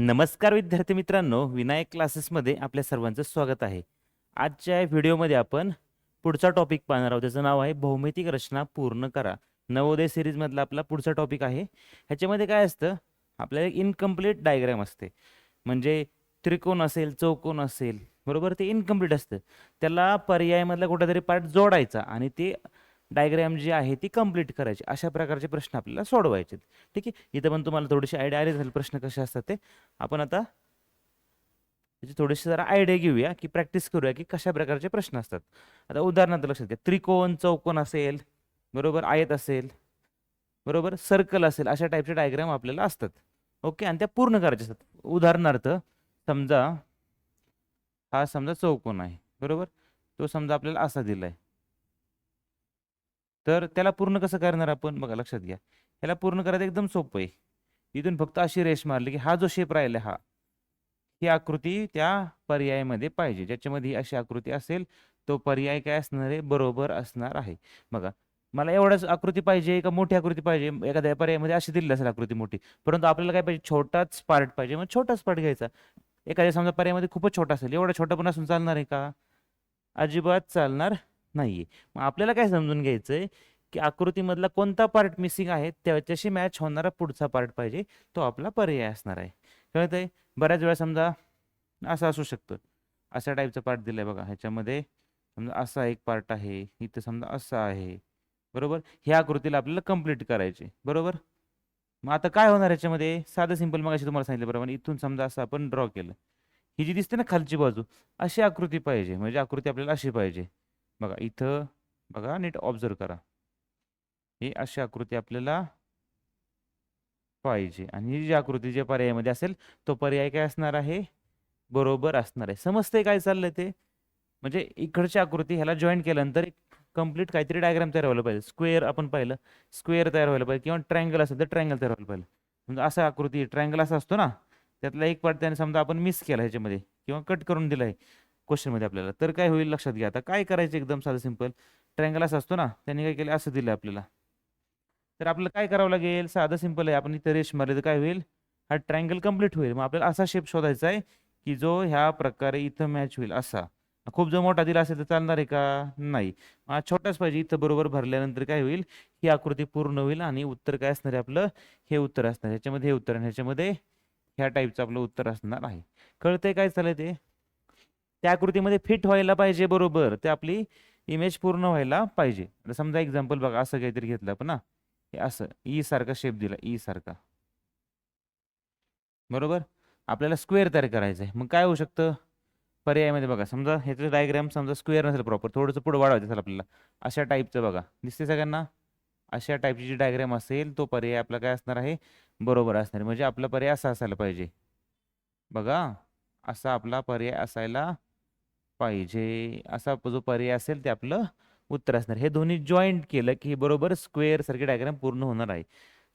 नमस्कार विद्यार्थी मित्रांनो, विनायक क्लासेसमध्ये आपल्या सर्वांचं स्वागत आहे. आजच्या व्हिडिओमध्ये आपण पुढचा टॉपिक पाहणार आहोत. त्याचं नाव आहे भौमितिक रचना पूर्ण करा. नवोदय सिरीजमधला आपला पुढचा टॉपिक आहे. ह्याच्यामध्ये काय असतं, आपल्याला एक इनकम्प्लीट डायग्राम असते. म्हणजे त्रिकोण असेल, चौकोन असेल, बरोबर, ते इनकम्प्लीट असतं. त्याला पर्यायामधला कुठेतरी पार्ट जोडायचा आणि ते डायग्राम जी आहे ती कंप्लीट करायची. अशा प्रकारचे प्रश्न आपल्याला सोडवायचे. ठीक आहे, इथं पण तुम्हाला थोडीशी आयडिया आली असेल प्रश्न कसे असतात ते. आपण आता त्याची थोडीशी जरा आयडिया घेऊया, की प्रॅक्टिस करूया की कशा प्रकारचे प्रश्न असतात. आता उदाहरणार्थ लक्षात घ्या, त्रिकोण, चौकोन असेल, बरोबर, आयत असेल, बरोबर, सर्कल असेल, अशा टाईपचे डायग्राम आपल्याला असतात. ओके, आणि त्या पूर्ण करायचे असतात. उदाहरणार्थ समजा हा समजा चौकोन आहे, बरोबर, तो समजा आपल्याला असा दिलाय. तर त्याला पूर्ण कसं करणार आपण, बघा लक्षात घ्या. ह्याला पूर्ण करायचं एकदम सोपं आहे. इथून फक्त अशी रेष मारली की हा जो शेप राहिला, हा ही आकृती त्या पर्यायामध्ये पाहिजे. ज्याच्यामध्ये ही अशी आकृती असेल तो पर्याय काय असणार आहे, बरोबर असणार आहे. बघा, मला एवढंच आकृती पाहिजे का मोठी आकृती पाहिजे, एखाद्या पर्यायामध्ये अशी दिलेली असेल आकृती मोठी, परंतु आपल्याला काय पाहिजे, छोटाच पार्ट पाहिजे. मग छोटाच पार्ट घ्यायचा. एखाद्या समजा पर्यायामध्ये खूपच छोटा असेल, एवढा छोटा पण असून चालणार आहे का? अजिबात चालणार नाहीये. मग आपल्याला काय समजून घ्यायचंय की आकृतीमधला कोणता पार्ट मिसिंग आहे, त्याच्याशी मॅच होणारा पुढचा पार्ट पाहिजे, तो आपला पर्याय असणार आहे. कळतंय? बऱ्याच वेळा समजा असं असू शकतं, अशा टाईपचा पार्ट दिलाय बघा, ह्याच्यामध्ये समजा असा एक पार्ट आहे, इथं समजा असा आहे, बरोबर. ह्या आकृतीला आपल्याला कंप्लीट करायचे, बरोबर. मग आता काय होणार ह्याच्यामध्ये, साधं सिंपल, मग अशी तुम्हाला सांगितलं बरोबर. इथून समजा असं आपण ड्रॉ केलं, ही जी दिसते ना खालची बाजू, अशी आकृती पाहिजे. म्हणजे आकृती आपल्याला अशी पाहिजे. बघा इथं, बघा नीट ऑब्झर्व करा, ही अशी आकृती आपल्याला पाहिजे. आणि ही जी आकृती ज्या पर्यायामध्ये असेल तो पर्याय काय असणार आहे, बरोबर असणार आहे. समजते काय चाललंय ते? म्हणजे इकडची आकृती ह्याला जॉईन केल्यानंतर एक कंप्लीट काहीतरी डायग्राम तयार व्हायला पाहिजे. स्क्वेअर आपण पाहिलं, स्क्वेअर तयार व्हायला पाहिजे, किंवा ट्रायंगल असेल तर ट्रायंगल तयार व्हायला पाहिजे. म्हणजे असा आकृती ट्रायंगल असा असतो ना, त्यातला एक पार्ट त्याने समजा आपण मिस केला ह्याच्यामध्ये, किंवा कट करून दिलाय क्वेश्चन मध्ये आपल्याला, तर काय होईल लक्षात घ्या. आता काय करायचं, एकदम साधं सिंपल. ट्रायंगल असा असतो ना, त्याने काय केलं, असं दिलं आपल्याला. तर आपल्याला काय करावं लागेल, साधं सिंपल आहे. आपण इथे रेष मारली तर काय होईल, हा ट्रायंगल कंप्लीट होईल. मग आपल्याला असा शेप शोधायचा आहे की जो ह्या प्रकारे इथं मॅच होईल असा. खूप जो मोठा दिला असेल तर चालणार आहे का, नाही. हा छोटाच पाहिजे. इथं बरोबर भरल्यानंतर काय होईल, ही आकृती पूर्ण होईल आणि उत्तर काय असणार आहे आपलं, हे उत्तर असणार. ह्याच्यामध्ये हे उत्तर आणि ह्याच्यामध्ये ह्या टाईपचं आपलं उत्तर असणार आहे. कळतंय काय चाललंय ते? त्या आकृतीमध्ये फिट व्हायला पाहिजे, बरोबर, ते आपली इमेज पूर्ण व्हायला पाहिजे. आता समजा एक्झाम्पल बघा, असं काहीतरी घेतलं आपण ना, हे असं ई सारखा शेप दिला, ई सारखा, बरोबर. आपल्याला स्क्वेअर तयार करायचं आहे. मग काय होऊ शकतं पर्यायामध्ये, बघा समजा ह्याचं डायग्राम समजा स्क्वेअर नसेल प्रॉपर, थोडंसं पुढे वाढवायचं असेल आपल्याला, अशा टाईपचं बघा दिसते सगळ्यांना. अशा टाईपची जी डायग्राम असेल तो पर्याय आपला काय असणार आहे, बरोबर असणार आहे. म्हणजे आपला पर्याय असा असायला पाहिजे, बघा, असा आपला पर्याय असायला पाहिजे. असा जो पर्याय असेल ते आपलं उत्तर असणार. हे दोन्ही जॉईंट केलं की बरोबर स्क्वेअर सारखी डायग्राम पूर्ण होणार आहे.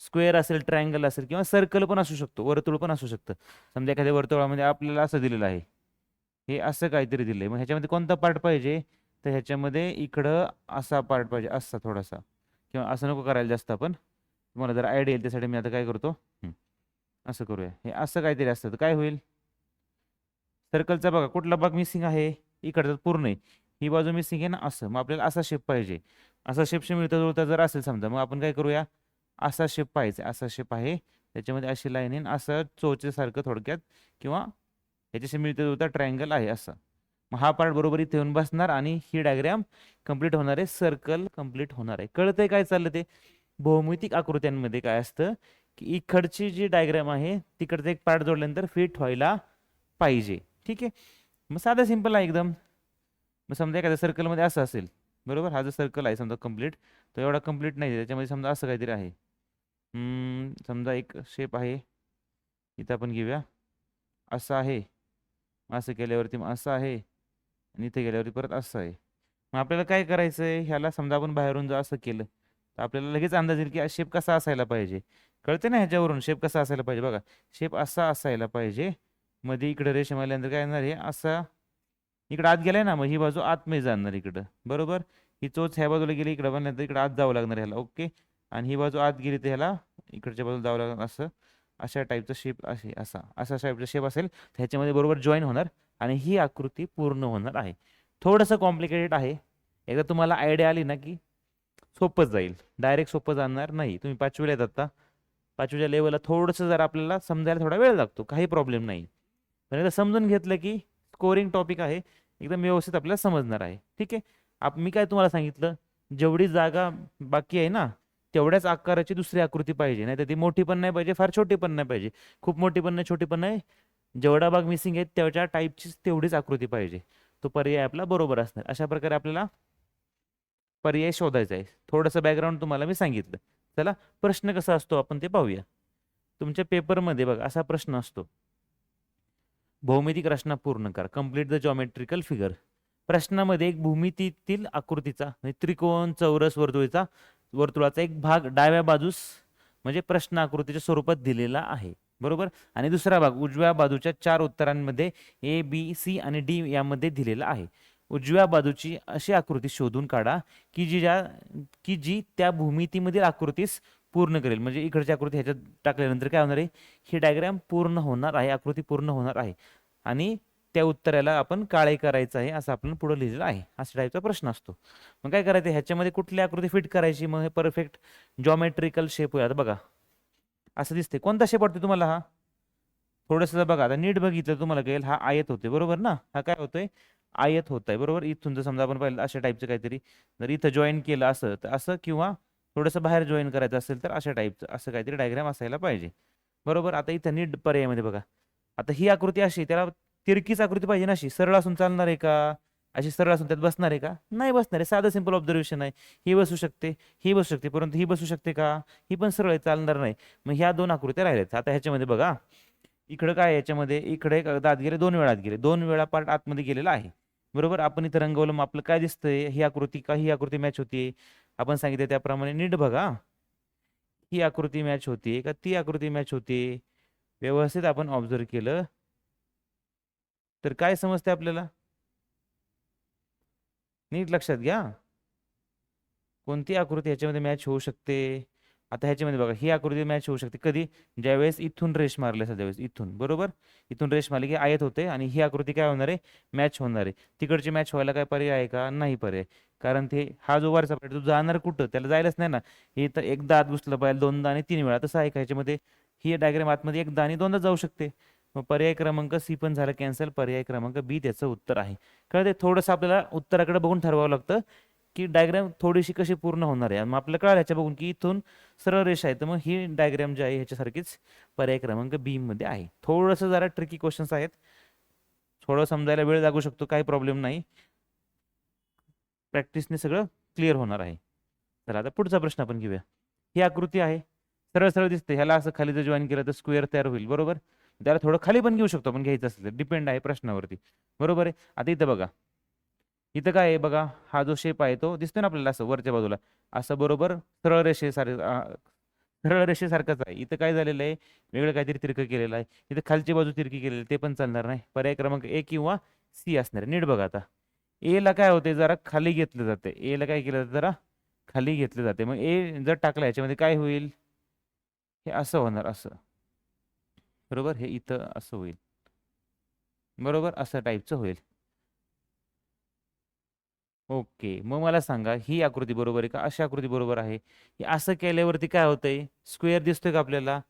स्क्वेअर असेल, ट्रायंगल असेल, किंवा सर्कल पण असू शकतो, वर्तुळ पण असू शकतं. समजा एखाद्या वर्तुळामध्ये आपल्याला असं दिलेलं आहे, हे असं काहीतरी दिलंय. मग ह्याच्यामध्ये कोणता पार्ट पाहिजे, तर ह्याच्यामध्ये इकडं असा पार्ट पाहिजे, असा थोडासा, किंवा असं नको करायला जास्त आपण. तुम्हाला जर आयडिया येईल त्यासाठी मी आता काय करतो, असं करूया. हे असं काहीतरी असतं तर काय होईल, सर्कलचा बघा कुठला भाग मिसिंग आहे, इकडचा पूर्ण आहे, ही बाजू मिसिंग आहे ना, असं. मग आपल्याला असा शेप पाहिजे. असा शेपशी मिळता जुळता जर असेल समजा, मग आपण काय करूया, असा शेप पाहिजे. असा शेप आहे, त्याच्यामध्ये अशी लाईन येईन, असं चोचेसारखं थोडक्यात, किंवा ह्याच्याशी मिळता जुळता ट्रायंगल आहे असं. मग हा पार्ट बरोबर इथे येऊन बसणार आणि ही डायग्राम कंप्लीट होणार आहे, सर्कल कंप्लीट होणार आहे. कळतंय काय चाललं ते? भौमितिक आकृत्यांमध्ये काय असतं की इकडची जी डायग्राम आहे तिकडचा एक पार्ट जोडल्यानंतर फिट व्हायला पाहिजे. ठीक आहे, मग साधं सिंपल आहे एकदम. मग समजा एखाद्या सर्कलमध्ये असं असेल, बरोबर, हा जो सर्कल आहे समजा कंप्लीट, तो एवढा कंप्लीट नाही, त्याच्यामध्ये समजा असं काहीतरी आहे. समजा एक शेप आहे, इथं आपण घेऊया, असं आहे, असं केल्यावरती मग असं आहे, आणि इथे गेल्यावरती परत असं आहे. मग आपल्याला काय करायचं आहे, ह्याला समजा आपण बाहेरून जर असं केलं तर आपल्याला लगेच अंदाज येईल की शेप कसा असायला पाहिजे. कळते ना ह्याच्यावरून शेप कसा असायला पाहिजे, बघा शेप असा असायला पाहिजे. मध्ये इकडे रेषा मारल्यानंतर काय येणार आहे, असा इकडे आत गेलाय ना, मग ही बाजू आतमध्ये जाणार इकडं, बरोबर. ही चोच ह्या बाजूला गेली इकडं, बनल्यानंतर इकडे आत जावं लागणार ह्याला, ओके. आणि ही बाजू आत गेली तर ह्याला इकडच्या बाजूला जावं लागणार असं. अशा टाईपचा शेप असे असा असा टाईपचा शेप असेल तर ह्याच्यामध्ये बरोबर जॉईन होणार आणि ही आकृती पूर्ण होणार आहे. थोडंसं कॉम्प्लिकेटेड आहे. एकदा तुम्हाला आयडिया आली ना की सोपंच जाईल. डायरेक्ट सोपं जाणार नाही. तुम्ही 5वीला आहेत आता. 5वीच्या लेवलला थोडंसं जर आपल्याला समजायला थोडा वेळ लागतो, काही प्रॉब्लेम नाही. पण एकदा समजून घेतलं की स्कोरिंग टॉपिक आहे, एकदम व्यवस्थित आपल्याला समजणार आहे. ठीक आहे. मी काय तुम्हाला सांगितलं, जेवढी जागा बाकी आहे ना तेवढ्याच आकाराची दुसरी आकृती पाहिजे. नाही तर ती मोठी पण नाही पाहिजे, फार छोटी पण नाही पाहिजे, खूप मोठी पण नाही, छोटी पण नाही. जेवढा भाग मिसिंग आहे तेवढ्या टाईपचीच तेवढीच आकृती पाहिजे. तो पर्याय आपला बरोबर असणार. अशा प्रकारे आपल्याला पर्याय शोधायचा आहे. थोडंसं बॅकग्राऊंड तुम्हाला मी सांगितलं. चला, प्रश्न कसा असतो आपण ते पाहूया. तुमच्या पेपरमध्ये बघा असा प्रश्न असतो, भौमितिक रचना पूर्ण करा, कम्प्लीट द जॉमेट्रिकल फिगर. प्रश्नामध्ये एक भूमितीतील आकृतीचा म्हणजे त्रिकोण, चौरस, वर्तुळाचा एक भाग डाव्या बाजूस म्हणजे प्रश्न आकृतीच्या स्वरूपात दिलेला आहे. बरोबर. आणि दुसरा भाग उजव्या बाजूच्या 4 उत्तरांमध्ये ए, बी, सी आणि डी यामध्ये दिलेला आहे. उजव्या बाजूची अशी आकृती शोधून काढा की जी त्या भूमितीमधील आकृतीस पूर्ण करेल. म्हणजे इकडची आकृती ह्याच्यात टाकल्यानंतर काय होणार आहे, ही डायग्राम पूर्ण होणार आहे, आकृती पूर्ण होणार आहे. आणि त्या उत्तराला आपण काळे करायचं आहे असं आपण पुढे लिहिलेलं आहे. अशा टाईपचा प्रश्न असतो. मग काय करायचं, ह्याच्यामध्ये कुठली आकृती फिट करायची, मग हे परफेक्ट जॉमेट्रिकल शेप होईल. आता बघा असं दिसते. कोणता शेप वाटतो तुम्हाला हा? थोडंसं बघा, आता नीट बघितलं तुम्हाला कळेल. हा आयत होते, बरोबर ना? हा काय होतोय, आयत होत आहे, बरोबर. इथून जर समजा आपण पाहिलं अशा टाईपचं काहीतरी, जर इथं जॉईन केलं असं तर असं, किंवा थोडंसं बाहेर जॉईन करायचं असेल तर अशा टाईपचं असं काहीतरी डायग्राम असायला पाहिजे, बरोबर. आता इथं नीट पर्यायामध्ये बघा, आता ही आकृती अशी, त्याला तिरकीच आकृती पाहिजे ना, अशी सरळ असून चालणार आहे का? अशी सरळ असून त्यात बसणार आहे का? नाही बसणार आहे. साधं सिंपल ऑब्झर्वेशन आहे. ही बसू शकते, ही बसू शकते, परंतु ही बसू शकते का? ही पण सरळ आहे, चालणार नाही. मग ह्या 2 आकृत्या राहिल्यात. आता ह्याच्यामध्ये बघा, इकडं काय, याच्यामध्ये इकडे एक दात गेले, 2 वेळा आत गेले, 2 वेळा पार्ट आतमध्ये गेलेला आहे, बरोबर. आपण इथं रंगवलं, मग आपलं काय दिसतंय, ही आकृती का ही आकृती मॅच होती? आपण सांगितलं त्याप्रमाणे नीट बघा, ही आकृती मॅच होती का ती आकृती मॅच होती? व्यवस्थित आपण ऑब्झर्व केलं तर काय समजते आपल्याला? नीट लक्षात घ्या, कोणती आकृती ह्याच्यामध्ये मॅच होऊ शकते. आता ह्याच्यामध्ये बघा, ही आकृती मॅच होऊ शकते कधी, ज्यावेळेस इथून रेष मारली असेल त्यावेळेस, इथून, बरोबर. इथून रेष मारली की आयत होते आणि ही आकृती काय होणार आहे, मॅच होणार आहे. तिकडची मॅच व्हायला काय पर्याय आहे का? नाही पर्याय. कारण ते हा जो वरचा पार्ट तो जाणार कुठं, त्याला जायलाच नाही ना. हे तर एकदा आत घुसलं पाहिजे, 2दा आणि 3 वेळा, तसं आहे का ह्याच्यामध्ये? ही डायग्राम आतमध्ये एकदा आणि 2दा जाऊ शकते. मग पर्याय क्रमांक सी पण झाला कॅन्सल. पर्याय क्रमांक बी त्याचं उत्तर आहे. कळते? थोडंसं आपल्याला उत्तराकडे बघून ठरवावं लागतं की डायग्राम थोडीशी कशी पूर्ण होणार आहे. मग आपल्याला कळालं ह्याच्या बघून की इथून सरळ रेषा आहे, तर मग ही डायग्राम जी आहे ह्याच्यासारखीच पर्याय क्रमांक बी मध्ये आहे. थोडंसं जरा ट्रिकी क्वेश्चन्स आहेत, थोडं समजायला वेळ लागू शकतो, काही प्रॉब्लेम नाही. प्रॅक्टिसने सगळं क्लिअर होणार आहे. चला, आता पुढचा प्रश्न आपण घेऊया. ही आकृती आहे, सरळ सरळ दिसते. ह्याला असं खाली जर जॉईन केलं तर स्क्वेअर तयार होईल, बरोबर. त्याला थोडं खाली पण घेऊ शकतो आपण, घ्यायचं असेल तर, डिपेंड आहे प्रश्नावरती, बरोबर आहे. आता इथं बघा, इथं काय आहे बघा, हा जो शेप आहे तो दिसतोय ना आपल्याला असं वरच्या बाजूला, असं बरोबर सरळ रेषेसारखंच आहे. इथं काय झालेलं आहे, वेगळं काहीतरी तिरकं केलेलं आहे. इथं खालची बाजू तिरकी केलेली आहे, ते पण चालणार नाही. पर्याय क्रमांक ए किंवा सी असणार आहे. नीट बघा, आता ए ला काय होते, जरा खाली घेतलं जाते. ए ला काय केलं जातं, जरा खाली घेतलं जाते. मग ए जर टाकलं याच्यामध्ये काय होईल, हे असं होणार, असं, बरोबर. हे इथं असं होईल, बरोबर, असं टाईपचं होईल. ओके, मग मला सांगा, ही आकृती बरोबर आहे का, अशी आकृती बरोबर आहे? हे असं केल्यावरती काय होतंय, स्क्वेअर दिसतोय का आपल्याला?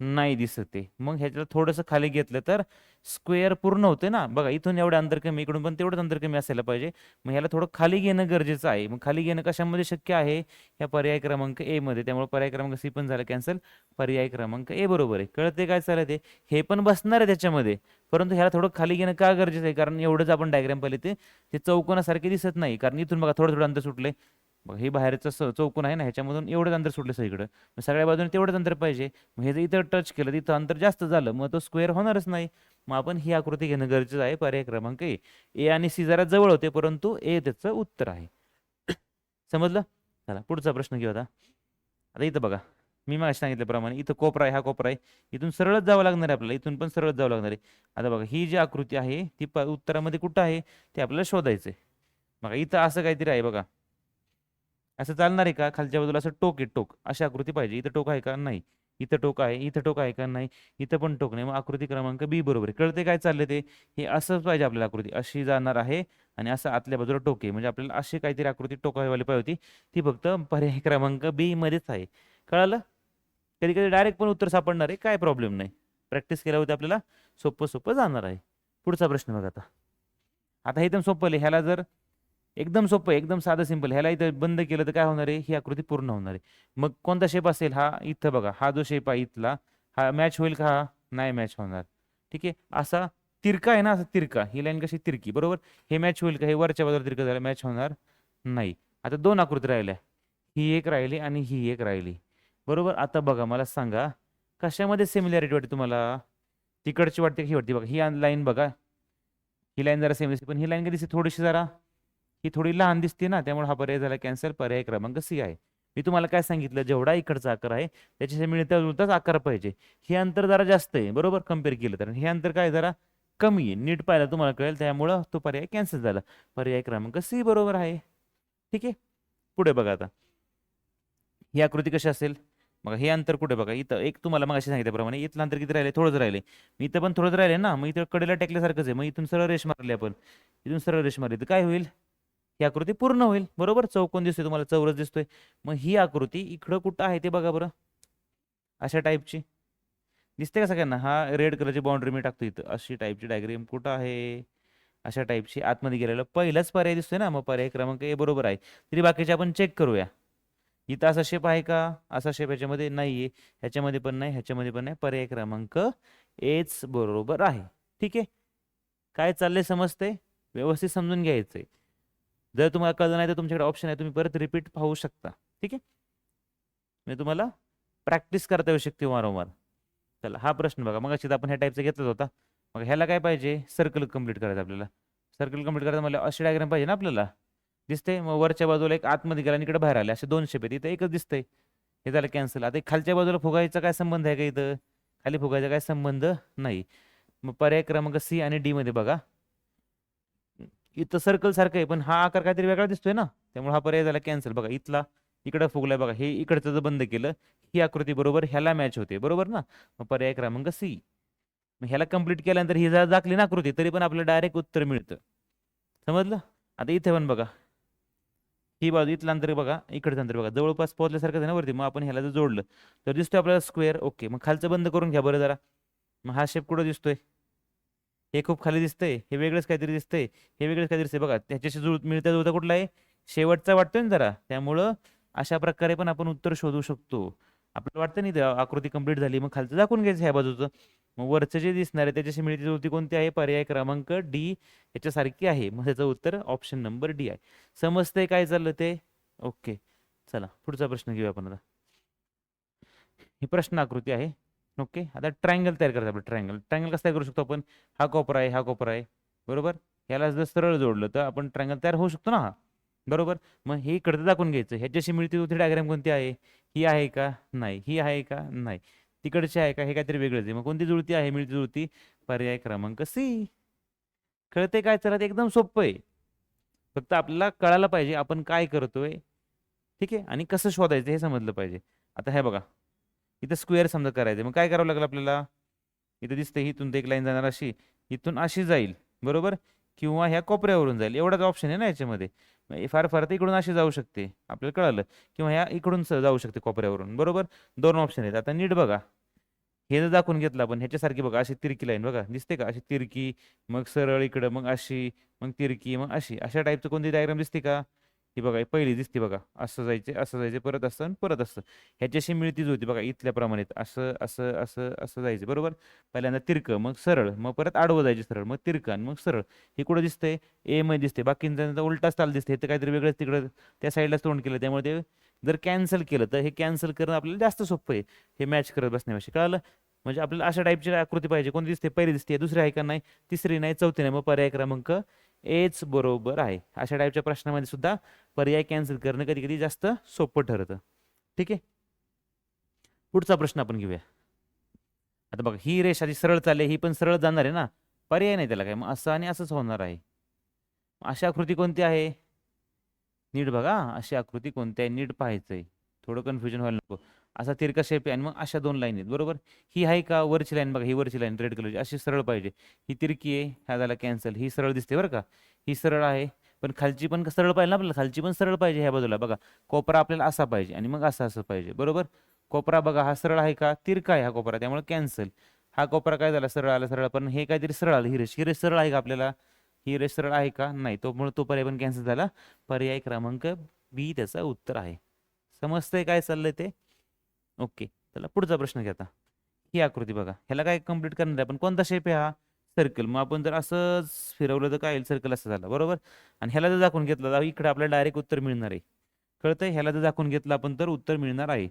नाही दिसत आहे. मग ह्याच्याला थोडंसं खाली घेतलं तर स्क्वेअर पूर्ण होते ना. बघा, इथून एवढं अंतर कमी, इकडून पण तेवढंच अंतर कमी असायला पाहिजे. मग ह्याला थोडं खाली घेणं गरजेचं आहे. मग खाली घेणं कशामध्ये शक्य आहे? या पर्याय क्रमांक ए मध्ये. त्यामुळे पर्याय क्रमांक सी पण झाला कॅन्सल. पर्याय क्रमांक ए बरोबर आहे. कळते काय चालत आहे? हे पण बसणार आहे त्याच्यामध्ये, परंतु ह्याला थोडं खाली घेणं का गरजेचं आहे? कारण एवढंच आपण डायग्राम पाहिले ते चौकोनासारखे दिसत नाही. कारण इथून बघा थोडं थोडं अंतर सुटले. बघा, हे बाहेरचं चौकोन आहे ना, ह्याच्यामधून एवढंच अंतर सुटलं सगळीकडं. मग सगळ्या बाजूने तेवढंच अंतर पाहिजे. मग हे जर इथं टच केलं, तिथं अंतर जास्त झालं, मग तो स्क्वेअर होणारच नाही. मग आपण ही आकृती घेणं गरजेचं आहे. पर्याय क्रमांक ए. ए आणि सी जरा जवळ होते, परंतु ए त्याचं उत्तर आहे. समजलं? चला, पुढचा प्रश्न घेऊ आता. आता इथं बघा, मी मग सांगितल्याप्रमाणे इथं कोपरा आहे, हा कोपरा आहे. इथून सरळच जावं लागणार आहे आपल्याला, इथून पण सरळच जावं लागणार आहे. आता बघा, ही जी आकृती आहे ती उत्तरामध्ये कुठं आहे ते आपल्याला शोधायचं आहे. बघा, इथं असं काहीतरी आहे बघा, असं चालणार आहे का? खालच्या बाजूला असं टोक आहे, टोक, अशी आकृती पाहिजे. इथं टोक आहे का? नाही. इथं टोक आहे, इथं टोक आहे का नाही, इथं पण टोक नाही, मग आकृती क्रमांक बी बरोबर आहे. कळते काय चाललंय ते? हे असंच पाहिजे आपल्याला आकृती, अशी जाणार आहे आणि असं आतल्या बाजूला टोक आहे. म्हणजे आपल्याला अशी काहीतरी आकृती टोकावाली पाहिजे होती, ती फक्त पर्याय क्रमांक बी मध्येच आहे. कळालं? कधी कधी डायरेक्ट पण उत्तर सापडणार आहे, काय प्रॉब्लेम नाही. प्रॅक्टिस केल्यावरती आपल्याला सोपं सोपं जाणार आहे. पुढचा प्रश्न बघा आता. आता हे एकदम सोपं आहे. ह्याला जर एकदम सोपं आहे, एकदम साधं सिंपल, ह्याला इथं बंद केलं तर काय होणार आहे? ही आकृती पूर्ण होणार आहे. मग कोणता शेप असेल? हा इथं बघा, हा जो शेप आहे इथला, हा मॅच होईल का? हा नाही मॅच होणार. ठीक आहे. असा तिरका आहे ना, असा तिरका, ही लाईन कशी तिरकी, बरोबर. हे मॅच होईल का? हे वरच्या बाजूला तिरकं झालं, मॅच होणार नाही. आता दोन आकृती राहिल्या, ही एक राहिली आणि ही एक राहिली, बरोबर. आता बघा, मला सांगा कशामध्ये सिमिलॅरिटी वाटते तुम्हाला? तिकडची वाटते की ही वाटते? बघा, ही लाईन बघा, ही लाईन जरा सेम दिसते, पण ही लाईन कधी दिसते? थोडीशी जरा, ही थोडी लहान दिसते ना, त्यामुळे हा पर्याय झाला कॅन्सल. पर्याय क्रमांक सी आहे. मी तुम्हाला काय सांगितलं? जेवढा इकडचा आकार आहे त्याच्याशी मिळता जुळताच आकार पाहिजे. हे अंतर जरा जास्त आहे, बरोबर, कम्पेअर केलं तर. हे अंतर काय जरा कमी आहे, नीट पाहिलं तुम्हाला कळेल. त्यामुळं तो पर्याय कॅन्सल झाला. पर्याय क्रमांक सी बरोबर आहे. ठीक आहे. पुढे बघा आता, ही आकृती कशी असेल? बघा, हे अंतर कुठे बघा, इथं एक तुम्हाला मग अशी सांगितल्याप्रमाणे इथलं अंतर किती राहिले? थोडंच राहिले. मी इथं पण थोडंच राहिले ना, मग इथं कडेला टेकल्यासारखंच आहे. मग इथून सरळ रेष मारली आपण, इथून सरळ रेष मारली तर काय होईल? ही आकृती पूर्ण होईल, बरोबर. चौकोन दिसतोय तुम्हाला, चौरस दिसतोय. मग ही आकृती इकडं कुठं आहे ते बघा बरं, अशा टाईपची दिसते का सगळ्यांना? हा रेड कलरची बाउंड्री मी टाकतो इथं, अशी टाईपची डायग्राम कुठं आहे? अशा टाईपची आतमध्ये गेलेलं पहिलाच पर्याय दिसतोय ना, मग पर्याय क्रमांक ए बरोबर आहे. तरी बाकीचे आपण चेक करूया. इथं असा शेप आहे का? असा शेप ह्याच्यामध्ये नाहीये, ह्याच्यामध्ये पण नाही, ह्याच्यामध्ये पण नाही. पर्याय क्रमांक एच बरोबर आहे. ठीक आहे. काय चाललंय समजते? व्यवस्थित समजून घ्यायचंय. जर तुम्हाला कळलं नाही तर तुमच्याकडे ऑप्शन आहे, तुम्ही परत रिपीट पाहू शकता. ठीक आहे. मी तुम्हाला प्रॅक्टिस करता येऊ शकते वारंवार. चला, हा प्रश्न बघा, मग आपण ह्या टाईपचा घेतलाच होता. मग ह्याला काय पाहिजे? सर्कल कंप्लीट करायचं आपल्याला. सर्कल कंप्लीट करायचं मला अशी डायग्राम पाहिजे ना आपल्याला. दिसते? मग वरच्या बाजूला एक आतमध्ये गेला आणि इकडे बाहेर आले, असे दोन शेप आहेत. इथं एकच दिसतंय, हे झालं कॅन्सल. आता खालच्या बाजूला फुगायचा काय संबंध आहे का? इथं खाली फुगायचा काय संबंध नाही. मग पर्याय क्रमांक सी आणि डी मध्ये बघा, इथं सर्कल सारखं आहे पण हा आकार काहीतरी वेगळा दिसतोय ना, त्यामुळे हा पर्याय झाला कॅन्सल. बघा, इथला इकडं फुगलाय बघा, हे इकडचं जर बंद केलं, ही आकृती बरोबर ह्याला मॅच होते, बरोबर ना. मग पर्याय क्रमांक सी. मग ह्याला कंप्लीट केल्यानंतर ही जर दाखली ना आकृती, तरी पण आपल्याला डायरेक्ट उत्तर मिळतं. समजलं? आता इथे पण बघा, ही बाजू, इथलं अंतर बघा, इकडचं अंतर बघा, जवळपास पोहोचल्यासारखं आहे ना वरती. मग आपण ह्याला जर जोडलं तर दिसतोय आपल्याला स्क्वेअर. ओके, मग खालचं बंद करून घ्या बरं जरा. मग हा शेप कुठं दिसतोय? हे खूप खाली दिसतंय, हे वेगळंच काहीतरी दिसतंय, हे वेगळंच काहीतरी दिसतंय. बघा, त्याच्याशी मिळता जुळता कुठला आहे? शेवटचा वाटतोय ना जरा. त्यामुळं अशा प्रकारे पण आपण उत्तर शोधू शकतो. आपल्याला वाटतं नाही आकृती कंप्लीट झाली, मग खालचं दाखवून घ्यायचं ह्या बाजूचं. मग वरचं जे दिसणार आहे त्याच्याशी मिळती जुळती कोणती आहे? पर्याय क्रमांक डी याच्यासारखी आहे. मग त्याचं उत्तर ऑप्शन नंबर डी आहे. समजतंय काय चाललं ते? ओके. चला, पुढचा प्रश्न घेऊया आपण आता. ही प्रश्न आकृती आहे. ओके. आता ट्रायंगल तयार करायचं आपलं. ट्रायंगल कसं तयार करू शकतो आपण? हा कोपरा आहे, हा कोपरा आहे, बरोबर. याला जर सरळ जोडलं तर आपण ट्रायंगल तयार होऊ शकतो ना, हा, बरोबर. मग हे इकडचं दाखवून घ्यायचं. ह्याच्याशी मिळती जुळती डायग्राम कोणती आहे? ही आहे का? नाही. ही आहे का? नाही. तिकडची आहे का? हे काहीतरी वेगळंच आहे. मग कोणती जुळती आहे? मिळती जुळती. पर्याय क्रमांक सी. कळते काय? चला, ते एकदम सोपं आहे. फक्त आपल्याला कळायला पाहिजे आपण काय करतोय. ठीक आहे. आणि कसं शोधायचं हे समजलं पाहिजे. आता हे बघा, इथं स्क्वेअर समजा करायचं, मग काय करावं लागेल आपल्याला? इथं दिसते, इथून ते एक लाईन जाणार अशी, इथून अशी जाईल, बरोबर, किंवा ह्या कोपऱ्यावरून जाईल. एवढाच ऑप्शन आहे ना याच्यामध्ये. फार फार तर इकडून अशी जाऊ शकते, आपल्याला कळालं, किंवा ह्या इकडून जाऊ शकते कोपऱ्यावरून, बरोबर. दोन ऑप्शन आहेत. आता नीट बघा, हे जर दाखवून घेतलं आपण ह्याच्यासारखी, बघा अशी तिरकी लाईन बघा दिसते का? अशी तिरकी, मग सरळ इकडं, मग अशी, मग तिरकी, मग अशी, अशा टाईपचं कोणती डायग्राम दिसते का? ही बघा, ही पहिली दिसते बघा, असं जायचे, असं जायचे, परत असतं आणि परत असतं. ह्याच्याशी मिळती जुळती बघा, इथल्या प्रमाणित असं असं असं असं जायचं, बरोबर. पहिल्यांदा तिरकं, मग सरळ, मग परत आडवं जायचे, सरळ, मग तिरकं आणि मग सरळ. हे कुठं दिसतंय? ए मध्ये दिसते. बाकींचा उलटा स्टाईल दिसते, तर काहीतरी वेगळंच तिकडं त्या साईडलाच तोंड केलं, त्यामुळे ते जर कॅन्सल केलं तर हे कॅन्सल करणं आपल्याला जास्त सोपं आहे, हे मॅच करत बसण्यापेक्षा. कळालं? म्हणजे आपल्याला अशा टाईपची आकृती पाहिजे. कोणती दिसते? पहिली दिसते, दुसरी आहे का? नाही. तिसरी नाही, चौथी नाही. मग पर्याय क्रमांक एच बरोबर आहे. अशा टाईपच्या प्रश्नामध्ये सुद्धा पर्याय कॅन्सल करणं कधी कधी जास्त सोपं ठरतं. ठीक आहे. पुढचा प्रश्न आपण घेऊया. आता बघा, ही रेषा जी सरळ चालली, ही पण सरळ जाणार आहे ना, पर्याय नाही त्याला काय, मग असं आणि असंच होणार आहे. अशी आकृती कोणती आहे? नीट बघा, अशी आकृती कोणती आहे नीट पाहायचंय, थोडं कन्फ्युजन व्हायला नको. असा तिरका शेप आहे आणि मग अशा दोन लाईन आहेत बरोबर. ही आहे का वरची लाईन बघा, ही वरची लाईन रेड कलरची अशी सरळ पाहिजे. ही तिरकी आहे, हा झाला कॅन्सल. ही सरळ दिसते बरं का, ही सरळ आहे. पण खालची पण सरळ पाहिजे ना आपल्याला, खालची पण सरळ पाहिजे ह्या बाजूला बघा. कोपरा आपल्याला असा पाहिजे आणि मग असं असं पाहिजे बरोबर. कोपरा बघा हा सरळ आहे का, तिरका आहे हा कोपरा, त्यामुळे कॅन्सल. हा कोपरा काय झाला, सरळ आला सरळ, पण हे काहीतरी सरळ आलं. ही रेष सरळ आहे का आपल्याला, ही रेष सरळ आहे का, नाही. तो म्हणून तो पर्याय पण कॅन्सल झाला. पर्याय क्रमांक बी त्याचा उत्तर आहे. समजतंय काय चाललंय ते. ओके, चला पुढचा प्रश्न घ्या आता. ही आकृती बघा, ह्याला काय कम्प्लीट करणार आहे आपण, कोणता शेप आहे हा, सर्कल. मग आपण जर असंच फिरवलं तर काय येईल, सर्कल असं झालं बरोबर. आणि ह्याला जर दाखवून घेतलं तर इकडे आपल्याला डायरेक्ट उत्तर मिळणार आहे. कळतंय, ह्याला जर दाखवून घेतलं आपण तर उत्तर मिळणार आहे.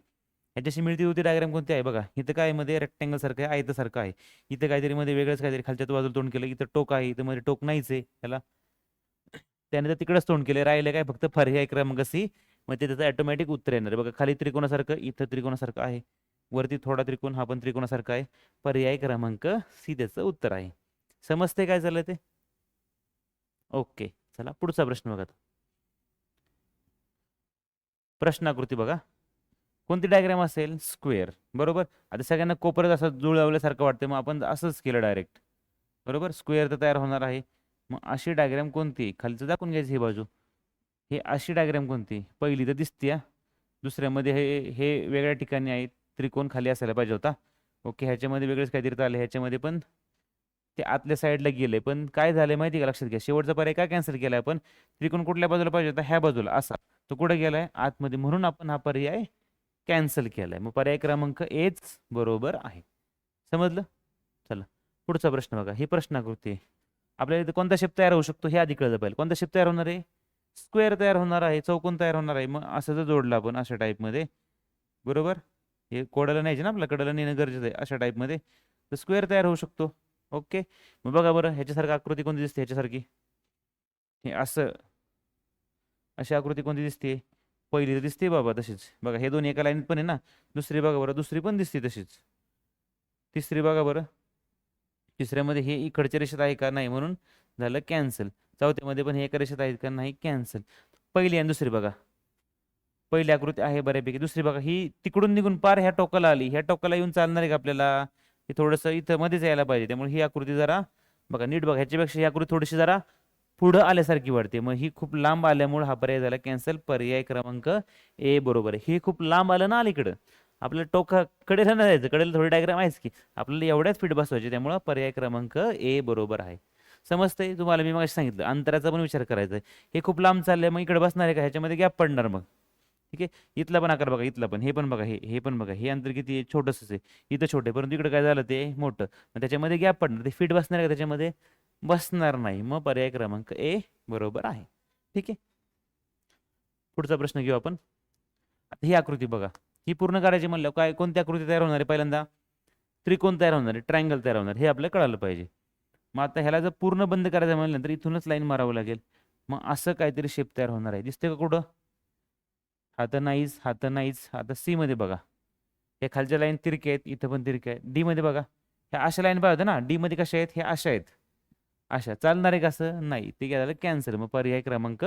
ह्याच्याशी मिळती होती डायग्राम कोणती आहे बघा, इथं काय मध्ये रेक्टँगल सारखं आहे, आयतासारखं आहे. इथं काहीतरी मध्ये वेगळंच काहीतरी खालच्या बाजूला तोंड केलं, इथं टोक आहे, इथं मध्ये टोक नाहीच आहे ह्याला. त्याने तर तिकडंच तोंड केले, राहिले काय फक्त पर्याय क्रमांक सी. मग ते त्याचं ऑटोमॅटिक उत्तर येणार बघा. खाली त्रिकोणासारखं, इथं त्रिकोणासारखं आहे, वरती थोडा त्रिकोण, हा पण त्रिकोणासारखा आहे. पर्याय क्रमांक सी त्याचं उत्तर आहे. समजते काय झालं ते. ओके, चला पुढचा प्रश्न बघा. प्रश्नाकृती बघा, कोणती डायग्राम असेल, स्क्वेअर बरोबर. आता सगळ्यांना कोपऱ्यात असं जुळवल्यासारखं वाटतं, मग आपण असंच केलं डायरेक्ट बरोबर. स्क्वेअर तर तयार होणार आहे. मग अशी डायग्राम कोणती, खालचं दाखवून घ्यायची ही बाजू. हे अशी डायग्राम कोणती, पहिली तर दिसते. दुसऱ्यामध्ये हे वेगळ्या ठिकाणी आहे, त्रिकोण खाली असायला पाहिजे होता. ओके, ह्याच्यामध्ये वेगळंच काहीतरी आलं, ह्याच्यामध्ये पण ते आतल्या साईडला गेले. पण काय झालं माहिती का, लक्षात घ्या, शेवटचा पर्याय का कॅन्सल केलाय आपण. त्रिकोण कुठल्या बाजूला पाहिजे होता, ह्या बाजूला असा, तो कुठे गेलाय आतमध्ये, म्हणून आपण हा पर्याय कॅन्सल केलाय. मग पर्याय क्रमांक एच बरोबर आहे. समजलं. चला पुढचा प्रश्न बघा, ही प्रश्नाकृती आहे. आपल्याला इथे कोणता शेप तयार होऊ शकतो हे आधी कळलं पाहिजे. कोणता शेप तयार होणार आहे, स्क्वेअर तयार होणार आहे, चौकोन तयार होणार आहे. मग असं जर जोडलं आपण अशा टाईपमध्ये बरोबर, हे कोडाला न्यायचे ना, आपल्या कडाला नेणं गरजेचं आहे. अशा टाईपमध्ये तर स्क्वेअर तयार होऊ शकतो. ओके, मग बघा बरं, ह्याच्यासारखी आकृती कोणती दिसते, ह्याच्यासारखी हे असं, अशी आकृती कोणती दिसते, पहिली तर दिसते बाबा तशीच बघा. हे दोन एका लाईनीत पण आहे ना. दुसरी बघा बरं, दुसरी पण दिसते तशीच. तिसरी बघा बरं, तिसऱ्यामध्ये हे इकडच्या रेषेत आहे का, नाही, म्हणून झालं कॅन्सल. चौथ्यामध्ये पण हे एका रेषेत आहेत का, नाही, कॅन्सल. पहिली आणि दुसरी बघा, पहिली आकृती आहे बऱ्यापैकी. दुसरी बघा, ही तिकडून निघून पार ह्या टोकाला आली, ह्या टोकाला येऊन चालणार आहे का आपल्याला, हे थोडंसं इथं मध्येच यायला पाहिजे. त्यामुळे ही आकृती जरा बघा नीट बघा, ह्याच्यापेक्षा ही आकृती थोडीशी जरा पुढं आल्यासारखी वाटते. मग ही खूप लांब आल्यामुळे हा पर्याय झाला कॅन्सल. पर्याय क्रमांक ए बरोबर आहे. हे खूप लांब आलं ना अलीकडं, आपल्याला टोका कडेला नाही जायचं, कडेला थोडी डायग्राम आहेच की, आपल्याला एवढ्याच फीट बसवायचे. त्यामुळे पर्याय क्रमांक ए बरोबर आहे. समजतंय तुम्हाला, मी मग सांगितलं अंतराचा पण विचार करायचा आहे. हे खूप लांब चाललंय, मग इकडे बसणार आहे का, ह्याच्यामध्ये गॅप पडणार मग. ठीक आहे, इथला पण आकार बघा, इथला पण, हे पण बघा, हे पण बघा, हे अंतर किती आहे, छोटंसंच आहे. इथं छोटे, परंतु इकडे काय झालं ते मोठं, मग त्याच्यामध्ये गॅप पडणार, ते फिट बसणार आहे का त्याच्यामध्ये, बसणार नाही. मग पर्याय क्रमांक ए बरोबर आहे. ठीक आहे, पुढचा प्रश्न घेऊ आपण. आता ही आकृती बघा, ही पूर्ण करायची म्हणलं काय, कोणती आकृती तयार होणार आहे, पहिल्यांदा त्रिकोण तयार होणार आहे, ट्रायंगल तयार होणार, हे आपल्याला कळालं पाहिजे. मग आता ह्याला जर पूर्ण बंद करायचं म्हणलं तर इथूनच लाईन मारावं लागेल. मग असं काहीतरी शेप तयार होणार आहे, दिसते का कुठं, हा तर नाहीच, हा तर नाहीच. आता सी मध्ये बघा, हे खालच्या लाईन तिरके आहेत, इथं पण तिरके आहेत. डी मध्ये बघा, ह्या अशा लाईन पाहिजे ना, डी मध्ये कशा आहेत, हे अशा आहेत, अशा चालणार आहे का, असं नाही, ते काय झालं कॅन्सल. मग पर्याय क्रमांक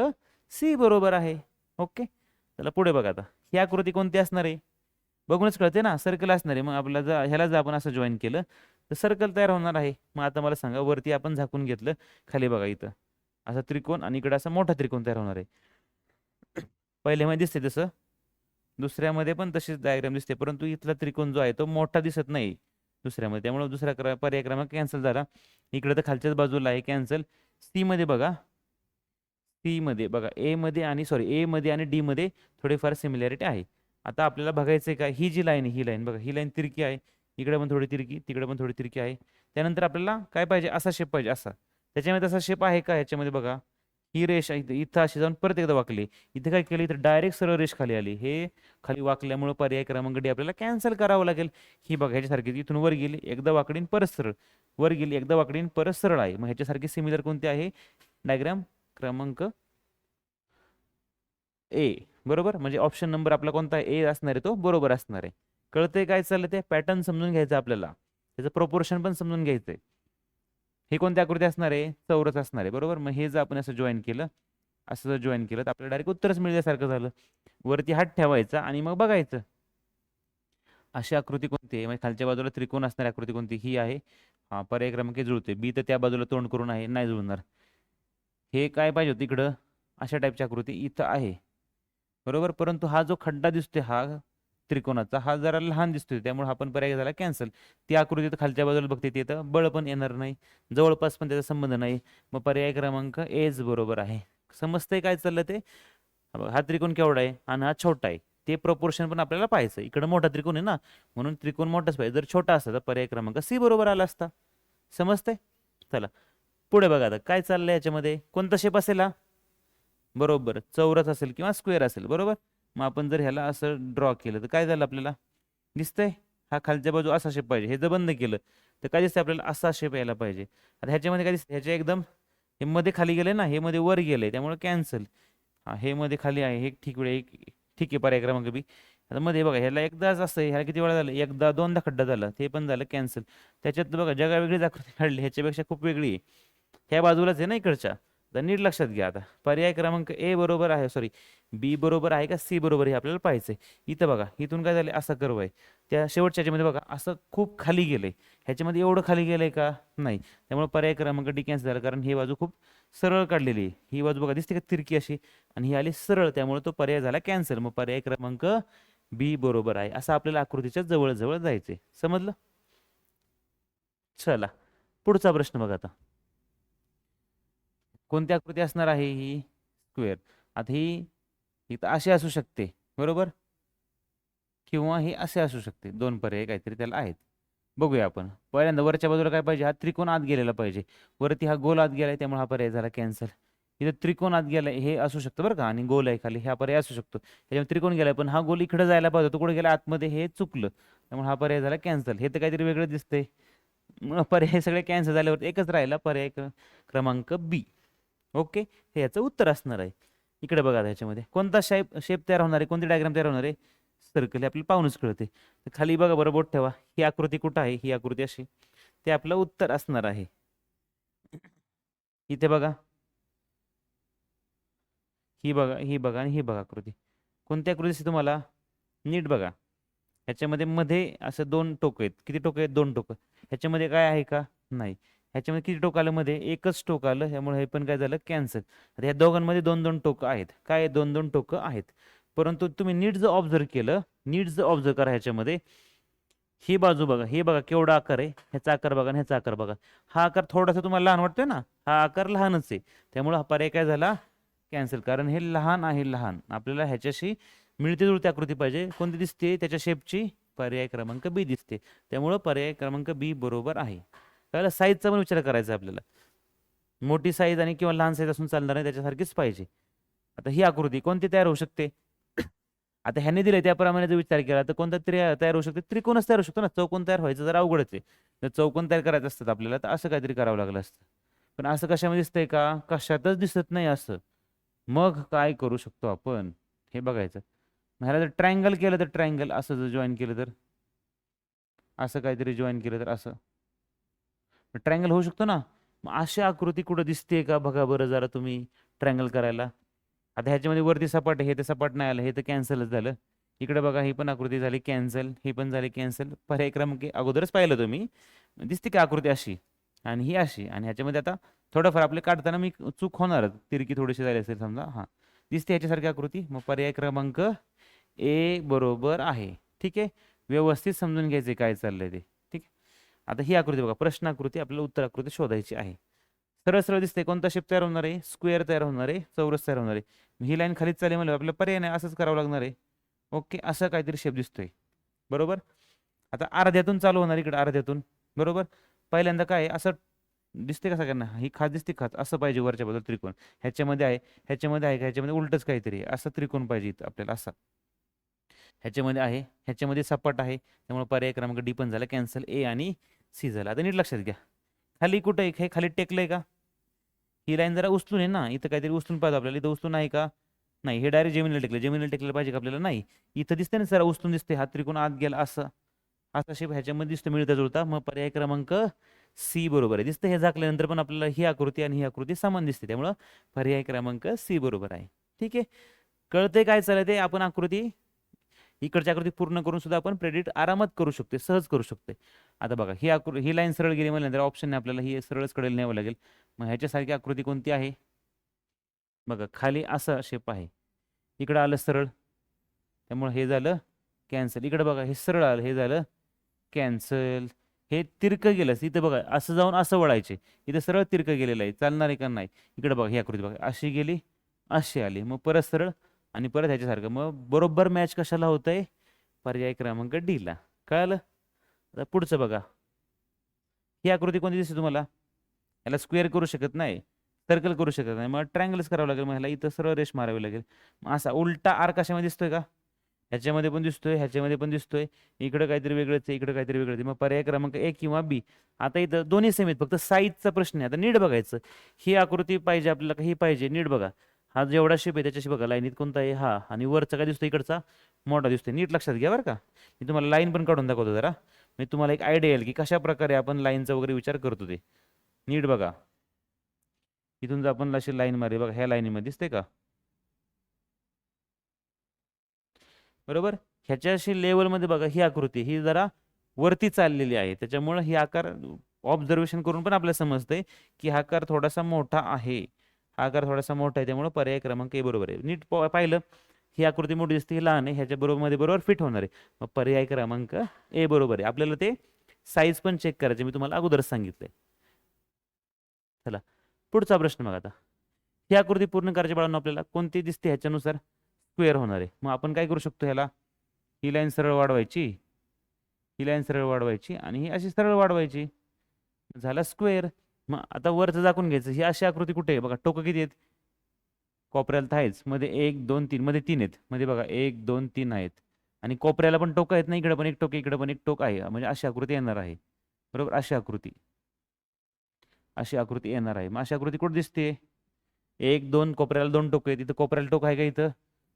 सी बरोबर आहे. ओके, चला पुढे बघा. आता ही आकृती कोणती असणार आहे, बघूनच कळते ना, सर्कल असणार आहे. मग आपल्याला ह्याला जर आपण असं जॉईन केलं तर सर्कल तयार होणार आहे. मग आता मला सांगा, वरती आपण झाकून घेतलं, खाली बघा इथं असा त्रिकोण आणि इकडे असा मोठा त्रिकोण तयार होणार आहे. पहिल्यामध्ये दिसते तसं, दुसऱ्यामध्ये पण तशीच डायग्राम दिसते, परंतु इथला त्रिकोण जो आहे तो मोठा दिसत नाही दुसऱ्यामध्ये, त्यामुळे दुसरा पर्याय क्रमांक कॅन्सल झाला. इकडे तर खालच्याच बाजूला आहे, कॅन्सल. सी मध्ये बघा, सी मध्ये बघा, ए मध्ये आणि डी मध्ये थोडीफार सिमिलॅरिटी आहे. आता आपल्याला बघायचं आहे का, ही जी लाईन आहे, ही लाईन बघा, ही लाईन तिरकी आहे, इकडे पण थोडी तिरकी, तिकडे पण थोडी तिरकी आहे. त्यानंतर आपल्याला काय पाहिजे, असा शेप पाहिजे, असा. त्याच्यामध्ये तसा शेप आहे का, ह्याच्यामध्ये बघा, ही रेष इथं अशी जाऊन परत एकदा वाकली, इथे काय केली, इथं डायरेक्ट सरळ रेष खाली आली, हे खाली वाकल्यामुळे पर्याय क्रमांक डी आपल्याला कॅन्सल करावं लागेल. ही बघा ह्याच्यासारखी, इथून वर गेली एकदा वाकडीन परत सरळ, वर गेली एकदा वाकडीन परत सरळ आहे. मग ह्याच्यासारखी सिमिलर कोणती आहे, डायग्राम क्रमांक ए बरोबर. म्हणजे ऑप्शन नंबर आपला कोणता ए असणार आहे, तो बरोबर असणार आहे. कळतंय काय चाललं ते, पॅटर्न समजून घ्यायचं आपल्याला, त्याचं प्रोपोर्शन पण समजून घ्यायचंय. हे कोणती आकृती असणार आहे, चौरस असणार आहे बरोबर. मग हे जर आपण असं जॉईन केलं, असं जर जॉईन केलं तर आपल्याला डायरेक्ट उत्तरच मिळल्यासारखं झालं. वरती हात ठेवायचा आणि मग बघायचं, अशी आकृती कोणती आहे म्हणजे खालच्या बाजूला त्रिकोण असणारी आकृती कोणती ही आहे. हा पर्याय क्रमांक जुळते. बी तर त्या बाजूला तोंड करून आहे, नाही जुळणार. हे काय पाहिजे होतं इकडं, अशा टाईपची आकृती इथं आहे बरोबर. परंतु हा जो खड्डा दिसतोय हा त्रिकोणाचा हा जरा लहान दिसतोय, त्यामुळे हा पण पर्याय झाला कॅन्सल. ती आकृती तर खालच्या बाजूला बघते तिथं बळ पण येणार नाही, जवळपास पण त्याचा संबंध नाही. मग पर्याय क्रमांक एज बरोबर आहे. समजतंय काय चाललं ते. हा त्रिकोण केवढा आहे आणि हा छोटा आहे, ते प्रपोर्शन पण आपल्याला पाहायचं. इकडं मोठा त्रिकोण आहे ना, म्हणून त्रिकोण मोठाच पाहिजे. जर छोटा असता तर पर्याय क्रमांक सी बरोबर आला असता. समजतंय. चला पुढे बघा आता काय चाललंय याच्यामध्ये. कोणता शेप असेल हा, बरोबर चौरस असेल किंवा स्क्वेअर असेल बरोबर. मग आपण जर ह्याला असं ड्रॉ केलं तर काय झालं आपल्याला दिसतंय. हा खालच्या बाजू असा शेप पाहिजे, हे जर बंद केलं तर काय दिसतंय आपल्याला, असा शेप यायला पाहिजे. आता ह्याच्यामध्ये काय दिसतं, ह्याच्या एकदम हे मध्ये खाली गेले ना, हे मध्ये वर गेले त्यामुळे कॅन्सल. हा हे मध्ये खाली आहे, हे ठीक वेळ एक ठीक आहे पर्याय क्रमांक बी. आता मध्ये बघा ह्याला एकदाच असं ह्याला किती वेळा झालं, एकदा दोनदा खड्डा झाला, ते पण झालं कॅन्सल. त्याच्यात बघा जगा वेगळीच आकृती काढली, ह्याच्यापेक्षा खूप वेगळी आहे. ह्या बाजूलाच आहे ना इकडच्या. तर नीट लक्षात घ्या. आता पर्याय क्रमांक ए बरोबर आहे, सॉरी बी बरोबर आहे का सी बरोबर, हे आपल्याला पाहायचंय. इथं बघा इथून काय झालं, असा कर्व आहे. त्या शेवटच्या ह्याच्यामध्ये बघा असं खूप खाली गेलंय, ह्याच्यामध्ये एवढं खाली गेलंय का नाही. त्यामुळे पर्याय क्रमांक डी कॅन्सल झाला, कारण ही बाजू खूप सरळ काढलेली आहे. ही बाजू बघा दिसते का तिरकी अशी, आणि ही आली सरळ, त्यामुळे तो पर्याय झाला कॅन्सल. मग पर्याय क्रमांक बी बरोबर आहे. असं आपल्याला आकृतीच्या जवळ जवळ जायचंय. समजलं. चला पुढचा प्रश्न बघा आता. कोणती आकृती असणार आहे ही, स्क्वेअर. आता ही इथं अशी असू शकते बरोबर, किंवा हे असे असू शकते. दोन पर्याय काहीतरी त्याला आहेत. बघूया आपण. पहिल्यांदा वरच्या बाजूला काय पाहिजे, हा त्रिकोण आत गेलेला पाहिजे. वरती हा गोल आत गेलाय, त्यामुळे हा पर्याय झाला कॅन्सल. इथं त्रिकोण आत गेलाय हे असू शकतं बरं का, आणि गोल आहे खाली, हा पर्याय असू शकतो. त्याच्यामुळे त्रिकोण गेलाय, पण हा गोल इकडे जायला पाहिजे, तो कुठे गेला आतमध्ये, हे चुकलं, त्यामुळे हा पर्याय झाला कॅन्सल. हे तर काहीतरी वेगळं दिसतंय. मग पर्याय सगळे कॅन्सल झाल्यावर एकच राहिला पर्याय क्रमांक बी. ओके, हे याचं उत्तर असणार आहे. इकडे बघा ह्याच्यामध्ये कोणता शेप शेप तयार होणार आहे, कोणती डायग्राम तयार होणार आहे, सर्कल. हे आपल्याला पाहूनच कळते. तर खाली बघा बरं, बोट ठेवा. ही आकृती कुठं आहे, ही आकृती अशी, ते आपलं उत्तर असणार आहे. इथे बघा, ही बघा, ही बघा आणि ही बघा आकृती. कोणती आकृती दिसते तुम्हाला, नीट बघा. ह्याच्यामध्ये मध्ये असं दोन टोक आहेत. किती टोक आहेत, दोन टोक. ह्याच्यामध्ये काय आहे का, नाही. ह्याच्यामध्ये किती टोक आलं, मध्ये एकच टोक आलं, त्यामुळे हे पण काय झालं कॅन्सल. आता ह्या दोघांमध्ये दोन दोन टोक आहेत, काय दोन दोन टोक आहेत. परंतु तुम्ही नीट जर ऑब्झर्व केलं, नीट जर ऑब्झर्व करा ह्याच्यामध्ये, ही बाजू बघा, हे बघा केवढा आकार आहे, ह्याचा आकार बघा आणि ह्याचा आकार बघा. हा आकार थोडासा तुम्हाला लहान वाटतोय ना, हा आकार लहानच आहे. त्यामुळे हा पर्याय काय झाला कॅन्सल, कारण हे लहान आहे. लहान आपल्याला ह्याच्याशी मिळती जुळती आकृती पाहिजे. कोणती दिसते त्याच्या शेपची, पर्याय क्रमांक बी दिसते. त्यामुळं पर्याय क्रमांक बी बरोबर आहे. त्याला साईजचा पण विचार करायचा आपल्याला. मोठी साईज आणि किंवा लहान साईज असून चालणार नाही, त्याच्यासारखीच पाहिजे. आता ही आकृती कोणती तयार होऊ शकते, आता ह्याने दिले त्याप्रमाणे जर विचार केला तर कोणता तयार होऊ शकते, त्रिकोणच तयार होऊ शकतो ना. चौकोन तयार व्हायचं जरा अवघडच आहे. जर चौकोन तयार करायचं असतं आपल्याला तर असं काहीतरी करावं लागलं असतं. पण असं कशामध्ये दिसतंय का, कशातच दिसत नाही असं. मग काय करू शकतो आपण, हे बघायचं. ह्याला जर ट्रायंगल केलं तर, ट्रायंगल असं जर जॉईन केलं तर, असं काहीतरी जॉईन केलं तर असं ट्रायंगल होऊ शकतो ना. मग अशी आकृती कुठं दिसते का बघा बरं जरा तुम्ही, ट्रायंगल करायला. आता ह्याच्यामध्ये वरती सपाट आहे, हे तर सपाट नाही आलं, हे तर कॅन्सलच झालं. इकडे बघा ही पण आकृती झाली कॅन्सल, ही पण झाली कॅन्सल. पर्याय क्रमांक अगोदरच पाहिलं तुम्ही, दिसते का आकृती अशी आणि ही अशी. आणि ह्याच्यामध्ये आता थोडंफार आपले काढताना मी चूक होणार, तिरकी थोडीशी झाली असेल समजा. हां दिसते ह्याच्यासारखी आकृती. मग पर्याय क्रमांक ए बरोबर आहे. ठीक आहे, व्यवस्थित समजून घ्यायचे काय चाललंय ते. ठीक आहे. आता ही आकृती बघा, प्रश्न आकृती, आपल्याला उत्तर आकृती शोधायची आहे. सरळ सरळ दिसते. कोणता शेप तयार होणार आहे, स्क्वेअर तयार होणार आहे, चौरस तयार होणार आहे. ही लाईन खालीच चालेल म्हणजे आपल्याला पर्याय नाही, असंच करावं लागणार आहे. ओके, असं काहीतरी शेप दिसतोय बरोबर. आता अर्ध्यातून चालू होणार, इकडे अर्ध्यातून बरोबर. पहिल्यांदा काय असं दिसते का सगळ्यांना, ही खाच दिसते, खाच असं पाहिजे वरच्या बाजूला त्रिकोण. ह्याच्यामध्ये आहे, ह्याच्यामध्ये आहे, ह्याच्यामध्ये उलटच काहीतरी असं त्रिकोण पाहिजे इथं आपल्याला असा. ह्याच्यामध्ये आहे, ह्याच्यामध्ये सपाट आहे, त्यामुळे पर्याय क्रमांक डी पण झाला कॅन्सल. ए आणि सी झाला. आता नीट लक्षात घ्या, खाली कुठं आहे, हे खाली टेकलंय का, ही लाईन जरा उचलून आहे ना, इथं काहीतरी उचलून पाहिजे आपल्याला. इथं उचलून आहे का, नाही. हे डायरेक्ट जमिनीला टेकले, जमिनीला टेकलं पाहिजे का आपल्याला, नाही. इथं दिसते ना जरा उचलून दिसते, हा त्रिकोण आत गेला असं, असा शेप ह्याच्यामध्ये दिसतो मिळता जुळता. मग पर्याय क्रमांक सी बरोबर आहे. दिसतं हे झाकल्यानंतर पण आपल्याला ही आकृती आणि ही आकृती समान दिसते, त्यामुळं पर्याय क्रमांक सी बरोबर आहे. ठीक आहे, कळतंय काय चाललंय ते. आपण आकृती इकडची आकृती पूर्ण करून सुद्धा आपण प्रेडिक्ट आरामात करू शकतो, सहज करू शकतो. आता बघा ही लाईन सरळ गेली म्हणल्यानंतर ऑप्शन नाही, आपल्याला ही सरळच कडेला न्यावं लागेल. मग ह्याच्यासारखी आकृती कोणती आहे बघा, खाली असा शेप आहे, इकडं आलं सरळ, त्यामुळे हे झालं कॅन्सल. इकडे बघा हे सरळ आलं, हे झालं कॅन्सल. हे तिरकं गेलं इथं बघा, असं जाऊन असं वळायचे, इथं सरळ तिरकं गेलेलं आहे, चालणार आहे का नाही. इकडे बघा ही आकृती बघा, अशी गेली अशी आली, मग परत सरळ आणि परत ह्याच्यासारखं, मग बरोबर मॅच कशाला होत आहे, पर्याय क्रमांक डी ला. कळालं. आता पुढचं बघा, ही आकृती कोणती दिसते तुम्हाला, याला स्क्वेअर करू शकत नाही, सर्कल करू शकत नाही, मग ट्रायंगलच करावं लागेल, मग ह्याला इथं सरळ रेष मारावी लागेल. मग असा उलटा आर कशामध्ये दिसतोय का, ह्याच्यामध्ये पण दिसतोय, ह्याच्यामध्ये पण दिसतोय, इकडं काहीतरी वेगळंच आहे, इकडं काहीतरी वेगळंच आहे. मग पर्याय क्रमांक ए किंवा बी. आता इथं दोन्ही सेम आहेत, फक्त साईजचा प्रश्न आहे. आता नीट बघायचं, ही आकृती पाहिजे आपल्याला का ही पाहिजे, नीट बघा. हा जेवढा शेप आहे त्याच्याशी बघा, लाईनीत कोणता आहे हा, आणि वरचा काय दिसतोय इकडचा मोठा दिसतोय, नीट लक्षात घ्या बरं का. मी तुम्हाला लाईन पण काढून दाखवतो जरा, मी तुम्हाला एक आयडिया येईल की कशा प्रकारे आपण लाईनचा वगैरे विचार करतो ते. नीट बघा, इथून जर आपण अशी लाईन मारली बघा, ह्या लाईनीमध्ये दिसते का, बरोबर. ह्याच्याशी लेवलमध्ये बघा ही आकृती ही जरा वरती चाललेली आहे, त्याच्यामुळे ही आकार ऑब्झर्वेशन करून पण आपल्याला समजतंय की हा आकार थोडासा मोठा आहे, हा आकार थोडासा मोठा आहे, त्यामुळे पर्याय क्रमांक ए बरोबर आहे. नीट पाहिलं, ही आकृती मोठी दिसते, ही लहान आहे, ह्याच्या बरोबर मध्ये बरोबर फिट होणार आहे, मग पर्याय क्रमांक ए बरोबर आहे. आपल्याला ते साईज पण चेक करायचे, मी तुम्हाला अगोदरच सांगितलंय. चला पुढचा प्रश्न बघा. आता ही आकृती पूर्ण करायची बाळांनो, आपल्याला कोणती दिसते ह्याच्यानुसार स्क्वेअर होणार आहे. मग आपण काय करू शकतो, ह्याला ही लाईन सरळ वाढवायची, ही लाईन सरळ वाढवायची आणि ही अशी सरळ वाढवायची, झाला स्क्वेअर. मग आता वरचं झाकून घ्यायचं, ही अशी आकृती कुठे आहे बघा, टोकं किती आहेत, कोपऱ्याला तर आहेच, मध्ये 1 2 3, मध्ये 3 आहेत, मध्ये बघा 1 2 3 आहेत, आणि कोपऱ्याला पण टोक आहेत ना, इकडे पण एक टोक, इकडे पण एक टोक आहे, म्हणजे अशी आकृती येणार आहे, बरोबर. अशी आकृती, अशी आकृती येणार आहे. मग अशी आकृती कुठे दिसते, 1 2 कोपऱ्याला 2 टोक आहेत, इथं कोपऱ्याला टोक आहे का, इथं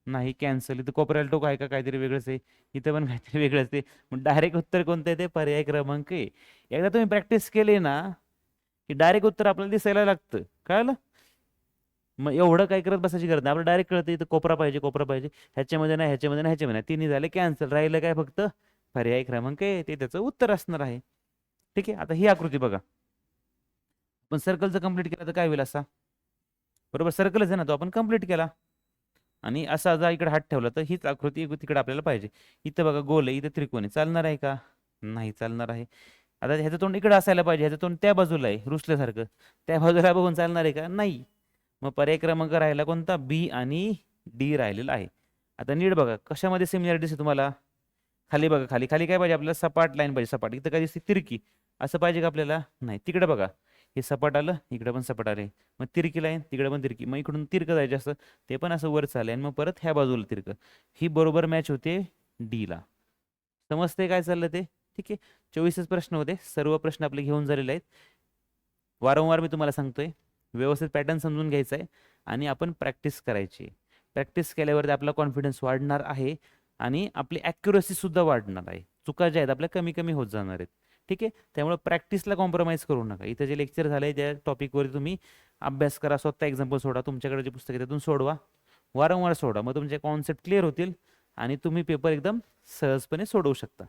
नाही, कॅन्सल. इथं कोपऱ्याला टोक आहे का, काहीतरी वेगळंच आहे, इथं पण काहीतरी वेगळंच आहे. मग डायरेक्ट उत्तर कोणतं आहे, ते पर्याय क्रमांक ए. एकदा तुम्ही प्रॅक्टिस केली ना की डायरेक्ट उत्तर आपल्याला दिसायला लागतं, कळलं. मग एवढं काय करत बसायची गरज नाही, आपल्याला डायरेक्ट कळतं इथं कोपरा पाहिजे, कोपरा पाहिजे, ह्याच्यामध्ये नाही, ह्याच्यामध्ये नाही, ह्याच्यामध्ये नाही, तिन्ही झाले कॅन्सल, राहिलं काय फक्त पर्याय क्रमांक ए, ते त्याचं उत्तर असणार आहे. ठीक आहे. आता ही आकृती बघा, पण सर्कलचं कंप्लीट केलं तर काय होईल असा, बरोबर सर्कलच आहे ना तो, आपण कंप्लीट केला आणि असा जर इकडे हात ठेवला तर हीच आकृती तिकडे आपल्याला पाहिजे. इथं बघा गोल आहे, इथं त्रिकोण आहे, चालणार आहे का, नाही चालणार आहे. आता ह्याचं तोंड इकडे असायला पाहिजे, ह्याचं तोंड त्या बाजूला आहे रुसल्यासारखं, त्या बाजूला बघून चालणार आहे का, नाही. मग पर्याय क्रमांक राहिला कोणता, बी आणि डी राहिलेला आहे. आता नीट बघा कशामध्ये सिमिलॅरिटी दिसते तुम्हाला, खाली बघा, खाली खाली काय पाहिजे आपल्याला, सपाट लाईन पाहिजे, सपाट. इथं काय दिसते, तिरकी, असं पाहिजे का आपल्याला, नाही. तिकडे बघा हे सपाट आलं, इकडे पण सपाट आले, मग तिरकी लाईन, तिकडे पण तिरकी, मग इकडून तिरकं जायचं असं, ते पण असं वर चाललंय, आणि मग परत ह्या बाजूला तिरकं, ही बरोबर मॅच होते डी ला. समजते काय चाललं ते. ठीक आहे. 24च प्रश्न होते, सर्व प्रश्न आपले घेऊन झालेले आहेत. वारंवार मी तुम्हाला सांगतोय, व्यवस्थित पॅटर्न समजून घ्यायचा आहे आणि आपण प्रॅक्टिस करायची. प्रॅक्टिस केल्यावरती आपला कॉन्फिडन्स वाढणार आहे आणि आपली ॲक्युरसी सुद्धा वाढणार आहे. चुका ज्या आहेत आपल्या कमी कमी होत जाणार आहेत. ठीक आहे. त्यामुळे प्रॅक्टिसला कॉम्प्रोमाइज करू नका. इथं जे लेक्चर झालंय त्या टॉपिकवर तुम्ही अभ्यास करा, स्वतः एक्झाम्पल सोडा, तुमच्याकडे जे पुस्तक आहे त्यातून सोडवा, वारंवार सोडा, मग तुमचे कॉन्सेप्ट क्लिअर होतील आणि तुम्ही पेपर एकदम सहजपणे सोडवू शकता.